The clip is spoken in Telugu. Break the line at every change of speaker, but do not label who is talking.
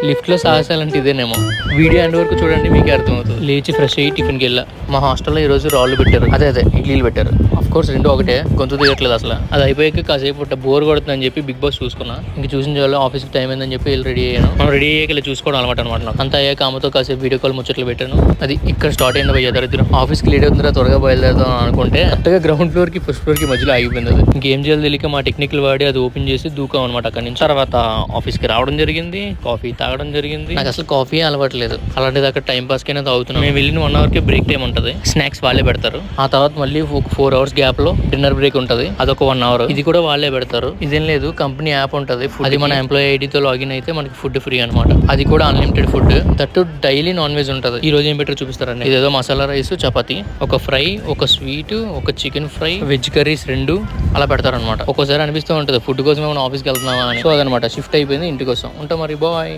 లిఫ్ట్ లో సాహసాలంటే ఇదేనేమో. వీడియో ఎండ్ వరకు చూడండి, మీకే అర్థమవుతుంది. లేచి ఫ్రెష్ అయ్యి టిఫిన్కి వెళ్ళా. మా హాస్టల్లో ఈ రోజు రాళ్ళు పెట్టారు, అదే ఇడ్లీలు పెట్టారు. ఆఫ్ కోర్స్ రెండు ఒకటే, గొంతు దిగట్లేదు అసలు. అది అయిపోయాక కాసేపు బోర్ కొడుతుందని చెప్పి బిగ్ బాస్ చూసుకున్నా. ఇంక చూసిన చాలా ఆఫీస్కి టైం అయిందని చెప్పి వెళ్ళి రెడీ అయ్యాను. మనం రెడీ అయ్యాక ఇలా చూసుకోవడం అలవాటు అనమాట నాకు. అంతా అయ్యాక ఆమెతో కాసేపు వీడియో కాల్ ముచ్చట్లు పెట్టాను. అది ఇక్కడ స్టార్ట్ అయింది భయ్య దరిద్రం. ఆఫీస్కి లేట్ అవుతుందా, త్వరగా బయలుదేరుదాం అనుకుంటే కరెక్ట్గా గ్రౌండ్ ఫ్లోర్ కి ఫస్ట్ ఫ్లోర్ కి మధ్యలో ఆగిపోయింది. అది ఇంకేం చేయాలి తెలియక మా టెక్నికల్ వాడి అది ఓపెన్ చేసి దూకాం అనమాట అక్కడి నుంచి. తర్వాత ఆఫీస్కి రావడం జరిగింది, కాఫీ తాగడం జరిగింది. నాకు అసలు కాఫీ అలవాట్లేదు, అలాంటిది అక్కడ టైం పాస్ కైనా తాగుతున్నాం. మేము వెళ్ళిన 1 అవర్ కి బ్రేక్ టైం ఉంటుంది, స్నాక్స్ వాళ్ళే పెడతారు. ఆ తర్వాత మళ్ళీ ఒక 4 అవర్స్ గ్యాప్ లో డిన్నర్ బ్రేక్ ఉంటుంది, అదొక 1 అవర్. ఇది కూడా వాళ్ళే పెడతారు. ఇదేం లేదు, కంపెనీ యాప్ ఉంటుంది, అది మన ఎంప్లాయీ ఐడితో లాగిన్ అయితే మనకి ఫుడ్ ఫ్రీ అనమాట. అది కూడా unlimited food, that daily non veg ఉంటుంది. ఈ రోజు ఏం పెట్టారో చూపిస్తారండి. ఇదేదో మసాలా రైస్, చపాతి, ఒక ఫ్రై, ఒక స్వీట్, ఒక చికెన్ ఫ్రై, వెజ్ కర్రీస్ 2 అలా పెడతారనమాట. ఒక్కోసారి అనిపిస్తూ ఉంటుంది ఫుడ్ కోసం ఏమైనా ఆఫీస్కి వెళ్తున్నామా అని. సో అదనమాట, షిఫ్ట్ అయిపోయింది ఇంటికి వస్తాం. ఉంటాం మరి, బాయ్.